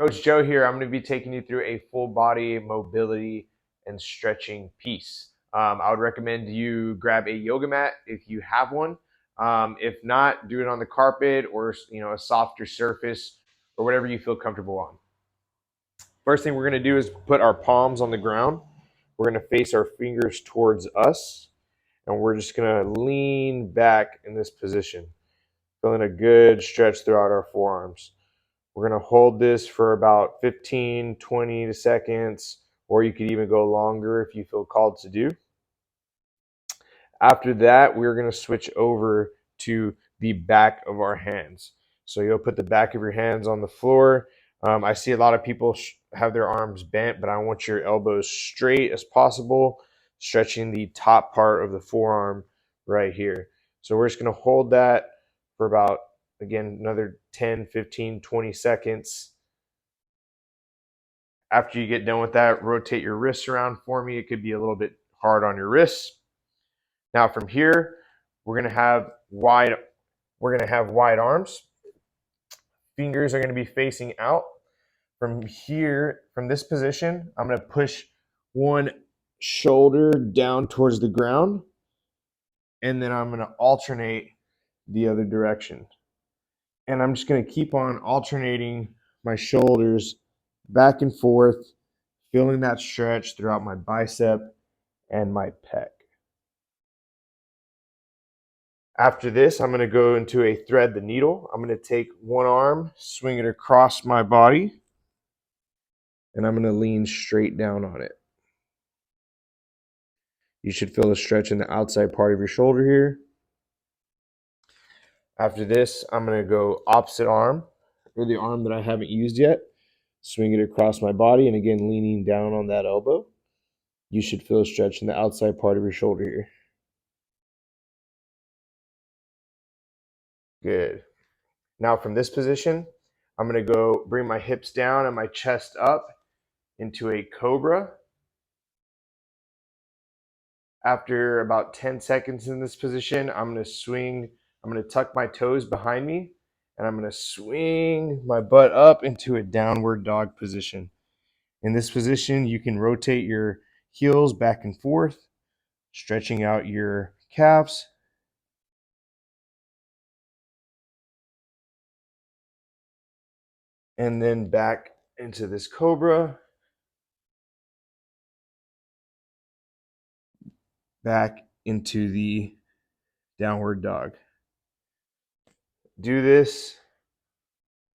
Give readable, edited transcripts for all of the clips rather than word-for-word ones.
Coach Joe here. I'm going to be taking you through a full body mobility and stretching piece. I would recommend you grab a yoga mat if you have one. If not, do it on the carpet or a softer surface or whatever you feel comfortable on. First thing we're going to do is put our palms on the ground. We're going to face our fingers towards us, and we're just going to lean back in this position, feeling a good stretch throughout our forearms. We're going to hold this for about 15, 20 seconds, or you could even go longer if you feel called to do. After that, we're going to switch over to the back of our hands. So you'll put the back of your hands on the floor. I see a lot of people have their arms bent, but I want your elbows straight as possible, stretching the top part of the forearm right here. So we're just going to hold that for about, again, another 10, 15, 20 seconds. After you get done with that, rotate your wrists around for me. It could be a little bit hard on your wrists. Now from here, we're gonna have wide arms. Fingers are going to be facing out. From here, from this position, I'm going to push one shoulder down towards the ground, and then I'm going to alternate the other direction. And I'm just going to keep on alternating my shoulders back and forth, feeling that stretch throughout my bicep and my pec. After this, I'm going to go into a thread the needle. I'm going to take one arm, swing it across my body, and I'm going to lean straight down on it. You should feel a stretch in the outside part of your shoulder here. After this, I'm going to go opposite arm, or the arm that I haven't used yet. Swing it across my body, and again, leaning down on that elbow. You should feel a stretch in the outside part of your shoulder here. Good. Now from this position, I'm going to go bring my hips down and my chest up into a cobra. After about 10 seconds in this position, I'm going to tuck my toes behind me, and I'm going to swing my butt up into a downward dog position. In this position, you can rotate your heels back and forth, stretching out your calves. And then back into this cobra. Back into the downward dog. Do this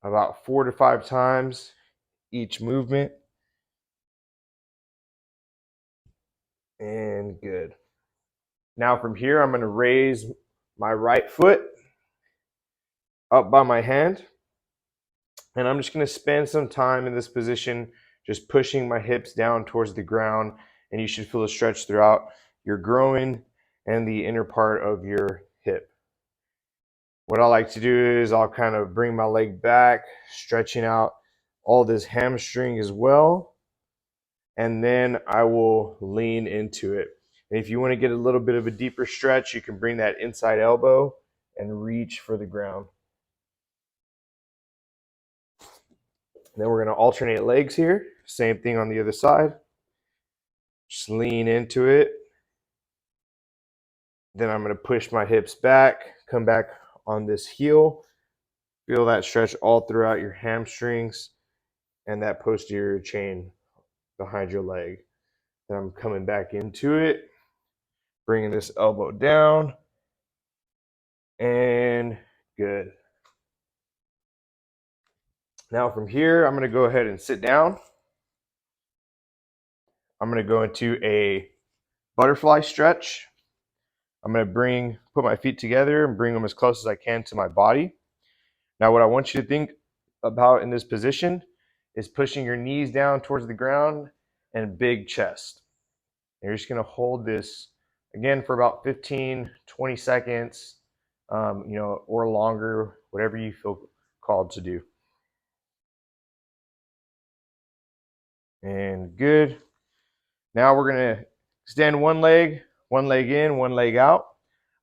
about 4 to 5 times each movement. And good. Now from here, I'm going to raise my right foot up by my hand. And I'm just going to spend some time in this position, just pushing my hips down towards the ground. And you should feel a stretch throughout your groin and the inner part of your hip. What I like to do is I'll kind of bring my leg back, stretching out all this hamstring as well. And then I will lean into it. And if you want to get a little bit of a deeper stretch, you can bring that inside elbow and reach for the ground. Then we're going to alternate legs here. Same thing on the other side. Just lean into it. Then I'm going to push my hips back, come back on this heel. Feel that stretch all throughout your hamstrings and that posterior chain behind your leg. Then I'm coming back into it, bringing this elbow down, and good. Now from here, I'm going to go ahead and sit down. I'm going to go into a butterfly stretch. I'm going to put my feet together and bring them as close as I can to my body. Now what I want you to think about in this position is pushing your knees down towards the ground and big chest. And you're just going to hold this again for about 15, 20 seconds, or longer, whatever you feel called to do. And good. Now we're going to extend one leg in, one leg out.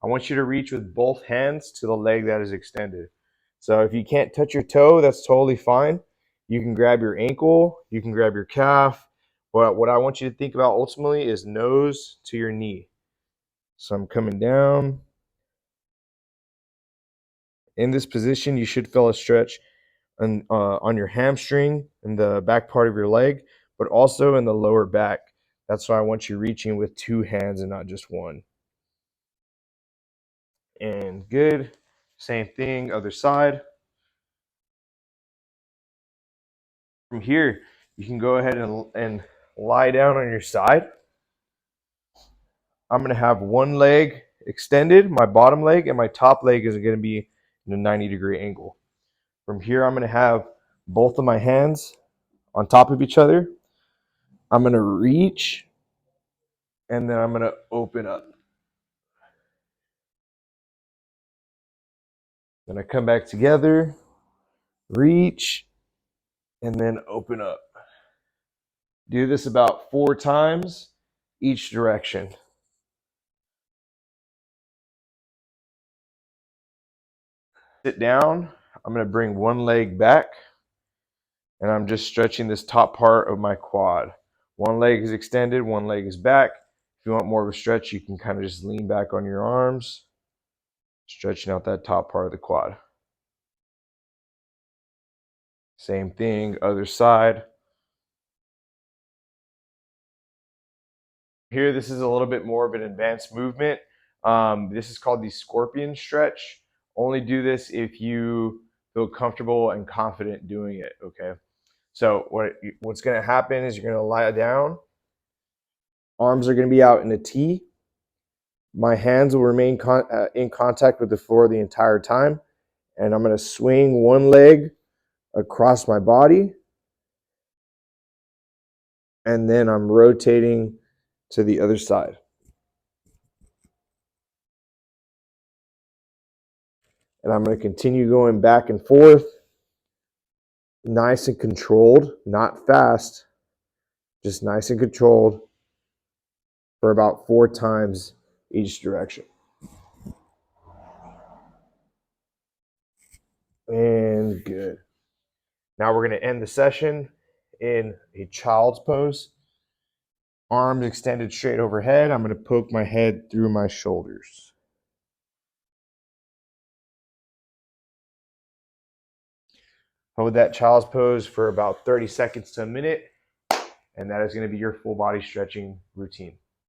I want you to reach with both hands to the leg that is extended. So if you can't touch your toe, that's totally fine. You can grab your ankle, you can grab your calf, but what I want you to think about ultimately is nose to your knee. So I'm coming down. In this position, you should feel a stretch on your hamstring and the back part of your leg, but also in the lower back. That's why I want you reaching with 2 hands and not just one. And good. Same thing, other side. From here, you can go ahead and lie down on your side. I'm going to have one leg extended, my bottom leg, and my top leg is going to be in a 90-degree angle. From here, I'm going to have both of my hands on top of each other. I'm going to reach, and then I'm going to open up. Then I come back together, reach, and then open up. Do this about 4 times each direction. Sit down. I'm going to bring one leg back, and I'm just stretching this top part of my quad. One leg is extended, one leg is back. If you want more of a stretch, you can kind of just lean back on your arms, stretching out that top part of the quad. Same thing, other side. Here, this is a little bit more of an advanced movement. This is called the scorpion stretch. Only do this if you feel comfortable and confident doing it, okay? So what's going to happen is you're going to lie down. Arms are going to be out in a T. My hands will remain in contact with the floor the entire time. And I'm going to swing one leg across my body. And then I'm rotating to the other side. And I'm going to continue going back and forth. Nice and controlled, not fast. Just nice and controlled for about 4 times each direction. And good. Now we're going to end the session in a child's pose. Arms extended straight overhead. I'm going to poke my head through my shoulders. Hold that child's pose for about 30 seconds to a minute, and that is going to be your full body stretching routine.